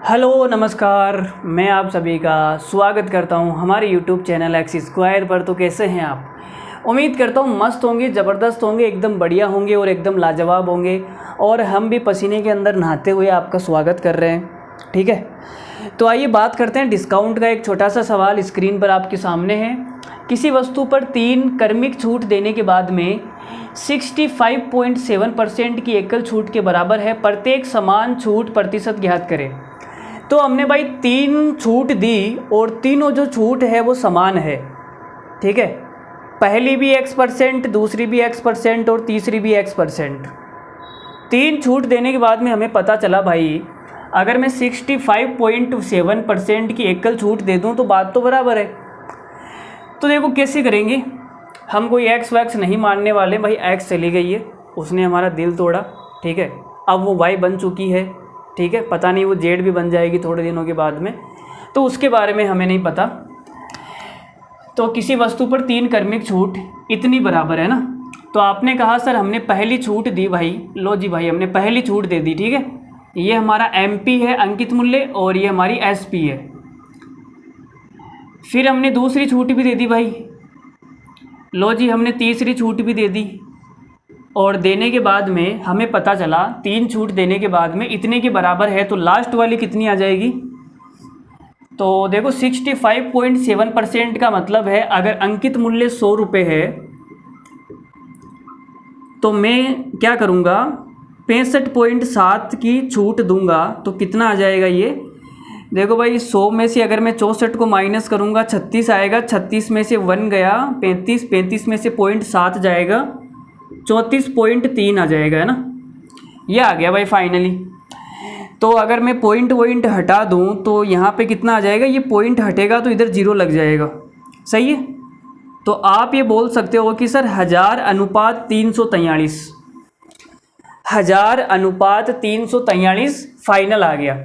Hello नमस्कार, मैं आप सभी का स्वागत करता हूं हमारे YouTube चैनल एक्स स्क्वायर पर। तो कैसे हैं आप? उम्मीद करता हूं मस्त होंगे, ज़बरदस्त होंगे, एकदम बढ़िया होंगे और एकदम लाजवाब होंगे। और हम भी पसीने के अंदर नहाते हुए आपका स्वागत कर रहे हैं। ठीक है, तो आइए बात करते हैं डिस्काउंट का। एक छोटा सा सवाल स्क्रीन पर आपके सामने है। किसी वस्तु पर 3 क्रमिक छूट देने के बाद में 65.7% की एकल छूट के बराबर है। प्रत्येक समान छूट प्रतिशत ज्ञात करें। तो हमने भाई 3 छूट दी और तीनों जो छूट है वो समान है। ठीक है, पहली भी X%, दूसरी भी X% और तीसरी भी X%। 3 छूट देने के बाद में हमें पता चला भाई, अगर मैं 65.7% की एकल छूट दे दूं तो बात तो बराबर है। तो देखो कैसे करेंगे, हम कोई X वैक्स नहीं मानने वाले भाई। X चली गई है, उसने हमारा दिल तोड़ा। ठीक है, अब वो Y बन चुकी है। ठीक है, पता नहीं वो जेड भी बन जाएगी थोड़े दिनों के बाद में, तो उसके बारे में हमें नहीं पता। तो किसी वस्तु पर 3 क्रमिक छूट इतनी बराबर है ना। तो आपने कहा सर हमने पहली छूट दी भाई, लो जी भाई हमने पहली छूट दे दी। ठीक है, ये हमारा MP है अंकित मूल्य और ये हमारी SP है। फिर हमने दूसरी छूट भी दे दी भाई, लो जी हमने तीसरी छूट भी दे दी। और देने के बाद में हमें पता चला 3 छूट देने के बाद में इतने के बराबर है, तो लास्ट वाली कितनी आ जाएगी? तो देखो 65.7% का मतलब है अगर अंकित मूल्य 100 रुपये है तो मैं क्या करूँगा, 65.7 की छूट दूंगा तो कितना आ जाएगा ये? देखो भाई 100 में से अगर मैं 64 को माइनस करूँगा 36 आएगा, 36 में से 1 गया 35, 35 में से 0.7 जाएगा, 34.3 आ जाएगा, है ना। ये आ गया भाई फाइनली। तो अगर मैं पॉइंट हटा दूं तो यहाँ पे कितना आ जाएगा? ये पॉइंट हटेगा तो इधर 0 लग जाएगा। सही है, तो आप ये बोल सकते हो कि सर 1000:343, 1000:343 फाइनल आ गया।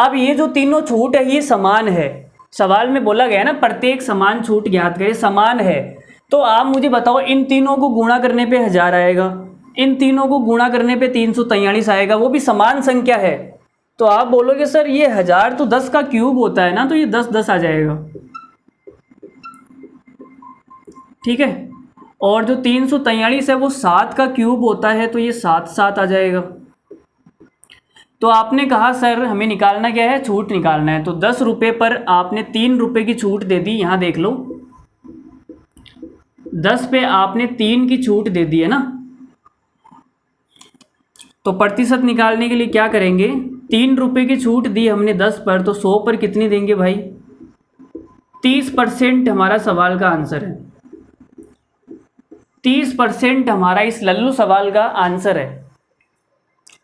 अब ये जो तीनों छूट है ये समान है। सवाल में बोला गया ना प्रत्येक समान छूट ज्ञात करें, समान है। तो आप मुझे बताओ, इन तीनों को गुणा करने पे 1000 आएगा, इन तीनों को गुणा करने पे 343 आएगा, वो भी समान संख्या है। तो आप बोलोगे सर ये 1000 तो 10 का क्यूब होता है ना, तो ये 10 10 आ जाएगा। ठीक है, और जो 343 है वो 7 का क्यूब होता है, तो ये 7 7 आ जाएगा। तो आपने कहा सर हमें निकालना क्या है? छूट निकालना है। तो 10 रुपये पर आपने 3 रुपये की छूट दे दी। यहाँ देख लो, 10 पे आपने 3 की छूट दे दी है ना। तो प्रतिशत निकालने के लिए क्या करेंगे? 3 रुपये की छूट दी हमने 10 पर, तो 100 पर कितनी देंगे भाई? 30% हमारा सवाल का आंसर है। 30% हमारा इस लल्लू सवाल का आंसर है।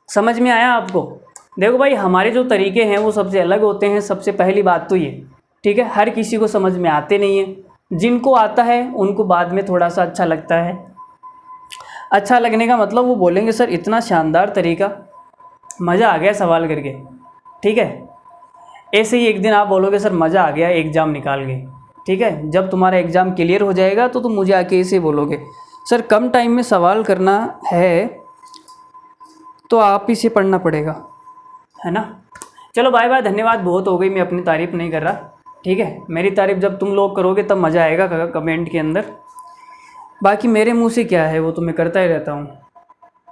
समझ में आया आपको? देखो भाई हमारे जो तरीके हैं वो सबसे अलग होते हैं। सबसे पहली बात तो ये, ठीक है, हर किसी को समझ में आते नहीं है। जिनको आता है उनको बाद में थोड़ा सा अच्छा लगता है। अच्छा लगने का मतलब वो बोलेंगे सर इतना शानदार तरीका, मज़ा आ गया सवाल करके। ठीक है, ऐसे ही एक दिन आप बोलोगे सर मज़ा आ गया एग्ज़ाम निकाल के। ठीक है, जब तुम्हारा एग्ज़ाम क्लियर हो जाएगा तो तुम मुझे आके ऐसे बोलोगे सर कम टाइम में सवाल करना है तो आप ही से पढ़ना पड़ेगा, है ना। चलो बाय बाय, धन्यवाद, बहुत हो गई, मैं अपनी तारीफ़ नहीं कर रहा। ठीक है, मेरी तारीफ़ जब तुम लोग करोगे तब मज़ा आएगा कमेंट के अंदर। बाकी मेरे मुंह से क्या है, वो तो मैं करता ही रहता हूँ।